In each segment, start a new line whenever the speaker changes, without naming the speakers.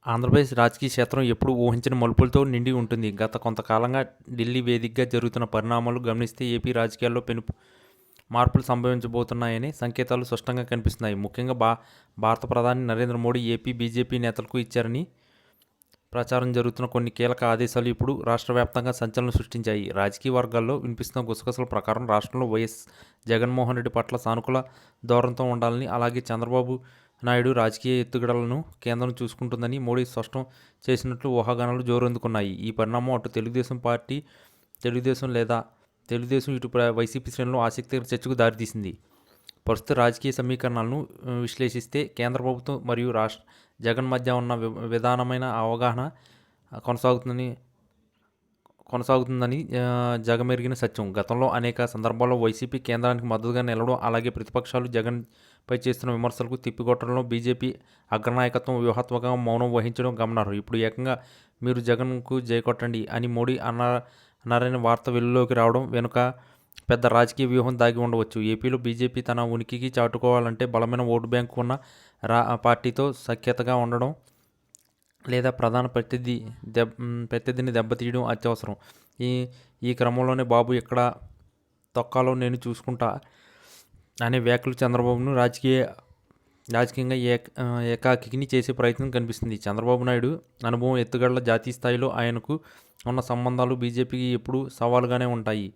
ఆంధ్రప్రదేశ్ రాజకీయ క్షేత్రం ఎప్పుడూ ఊహించని మలుపులతో నిండి ఉంటుంది. గత కొంతకాలంగా ఢిల్లీ వేదికగా జరుగుతున్న పరిణామాలు గమనిస్తే ఏపీ రాజకీయాల్లో పెను మార్పులు సంభవించబోతున్నాయనే సంకేతాలు స్పష్టంగా కనిపిస్తున్నాయి. ముఖ్యంగా భారత ప్రధాని నరేంద్ర మోడీ ఏపీ బీజేపీ నేతలకు ఇచ్చారని ప్రచారం జరుగుతున్న కొన్ని కీలక ఆదేశాలు ఇప్పుడు రాష్ట్ర వ్యాప్తంగా సంచలనం సృష్టించాయి. రాజకీయ వర్గాల్లో వినిపిస్తున్న గుసగుసల ప్రకారం రాష్ట్రంలో వైఎస్ జగన్మోహన్ రెడ్డి పట్ల సానుకూల ధోరణితో ఉండాలని, అలాగే చంద్రబాబు నాయుడు రాజకీయ ఎత్తుగడలను కేంద్రం చూసుకుంటుందని మోడీ స్పష్టం చేసినట్లు ఊహాగానాలు జోరందుకున్నాయి. ఈ పరిణామం అటు తెలుగుదేశం ఇటు వైసీపీ శ్రేణులు ఆసక్తికర చర్చకు దారితీసింది. ప్రస్తుత రాజకీయ సమీకరణాలను విశ్లేషిస్తే కేంద్ర ప్రభుత్వం మరియు జగన్ మధ్య ఉన్న విధానమైన అవగాహన కొనసాగుతుందని జగమెరిగిన సత్యం. గతంలో అనేక సందర్భాల్లో వైసీపీ కేంద్రానికి మద్దతుగా నిలవడం, అలాగే ప్రతిపక్షాలు జగన్పై చేస్తున్న విమర్శలకు తిప్పికొట్టడంలో బీజేపీ అగ్రనాయకత్వం వ్యూహాత్మకంగా మౌనం వహించడం గమనార్హం. ఇప్పుడు ఏకంగా మీరు జగన్కు జైకొట్టండి అని మోడీ అన్నారనే వార్త వెలుగులోకి రావడం వెనుక పెద్ద రాజకీయ వ్యూహం దాగి ఉండవచ్చు. ఏపీలో బీజేపీ తన ఉనికికి చాటుకోవాలంటే బలమైన ఓటు బ్యాంకు ఉన్న పార్టీతో సఖ్యతగా ఉండడం లేదా ప్రధాన ప్రత్యర్థిని దెబ్బతీయడం అత్యవసరం. ఈ క్రమంలోనే బాబు ఎక్కడ తొక్కాలో నేను చూసుకుంటా అనే వ్యాఖ్యలు చంద్రబాబును రాజకీయంగా ఏకాకిని చేసే ప్రయత్నం కనిపిస్తుంది. చంద్రబాబు నాయుడు అనుభవం, ఎత్తుగడల, జాతీయ స్థాయిలో ఆయనకు ఉన్న సంబంధాలు బీజేపీకి ఎప్పుడూ సవాలుగానే ఉంటాయి.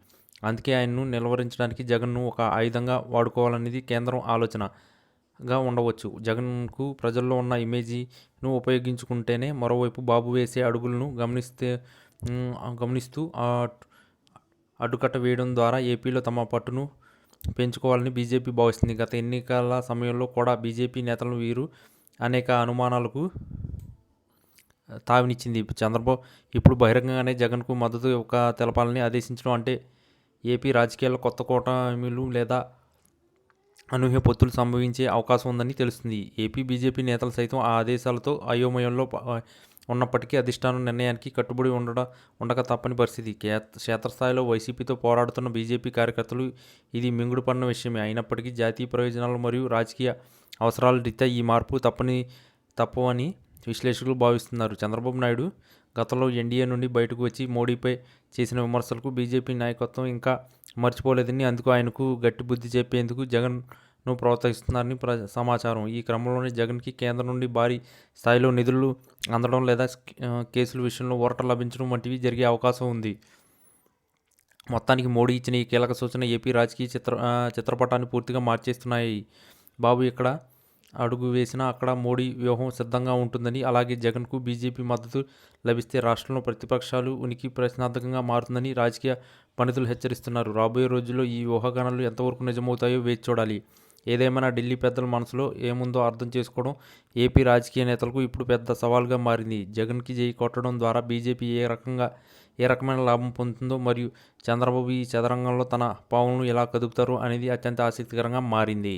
అందుకే ఆయన్ను నిలువరించడానికి జగన్ను ఒక ఆయుధంగా వాడుకోవాలనేది కేంద్రం ఆలోచనగా ఉండవచ్చు. జగన్కు ప్రజల్లో ఉన్న ఇమేజీను ఉపయోగించుకుంటేనే మరోవైపు బాబు వేసే అడుగులను గమనిస్తూ అడ్డుకట్ట వేయడం ద్వారా ఏపీలో తమ పట్టును పెంచుకోవాలని బీజేపీ భావిస్తుంది. గత ఎన్నికల సమయంలో కూడా బీజేపీ నేతలను వీరు అనేక అనుమానాలకు తావినిచ్చింది. చంద్రబాబు ఇప్పుడు బహిరంగంగానే జగన్కు మద్దతు తెలపాలని ఆదేశించడం అంటే ఏపీ రాజకీయాల్లో కొత్త కూటమిలు లేదా అనూహ్య పొత్తులు సంభవించే అవకాశం ఉందని తెలుస్తుంది. ఏపీ బీజేపీ నేతలు సైతం ఆ ఆదేశాలతో అయోమయంలో ఉన్నప్పటికీ అధిష్టానం నిర్ణయానికి కట్టుబడి ఉండక తప్పని పరిస్థితి. క్షేత్రస్థాయిలో వైసీపీతో పోరాడుతున్న బీజేపీ కార్యకర్తలు ఇది మింగుడుపడిన విషయమే. అయినప్పటికీ జాతీయ ప్రయోజనాలు మరియు రాజకీయ అవసరాల రీత్యా ఈ మార్పు తప్పవని విశ్లేషకులు భావిస్తున్నారు. చంద్రబాబు నాయుడు గతంలో ఎన్డీఏ నుండి బయటకు వచ్చి మోడీపై చేసిన విమర్శలకు బీజేపీ నాయకత్వం ఇంకా మర్చిపోలేదని, అందుకు ఆయనకు గట్టి బుద్ధి చెప్పేందుకు జగన్ను ప్రోత్సహిస్తున్నారని సమాచారం. ఈ క్రమంలోనే జగన్కి కేంద్రం నుండి భారీ స్థాయిలో నిధులు అందడం లేదా కేసుల విషయంలో ఊరట లభించడం వంటివి జరిగే అవకాశం ఉంది. మొత్తానికి మోడీ ఇచ్చిన ఈ కీలక సూచన ఏపీ రాజకీయ చిత్రపటాన్ని పూర్తిగా మార్చేస్తున్నాయి. బాబు ఎక్కడ అడుగు వేసినా అక్కడ మోడీ వ్యూహం సిద్ధంగా ఉంటుందని, అలాగే జగన్కు బీజేపీ మద్దతు లభిస్తే రాష్ట్రంలో ప్రతిపక్షాలు ఉనికి ప్రశ్నార్థకంగా మారుతుందని రాజకీయ పండితులు హెచ్చరిస్తున్నారు. రాబోయే రోజుల్లో ఈ ఊహాగానాలు ఎంతవరకు నిజమవుతాయో వేచి చూడాలి. ఏదేమైనా ఢిల్లీ పెద్దల మనసులో ఏముందో అర్థం చేసుకోవడం ఏపీ రాజకీయ నేతలకు ఇప్పుడు పెద్ద సవాల్గా మారింది. జగన్కి జై కొట్టడం ద్వారా బీజేపీ ఏ రకమైన లాభం పొందుతుందో, మరియు చంద్రబాబు ఈ చదరంగంలో తన పావులను ఎలా కదుపుతారో అనేది అత్యంత ఆసక్తికరంగా మారింది.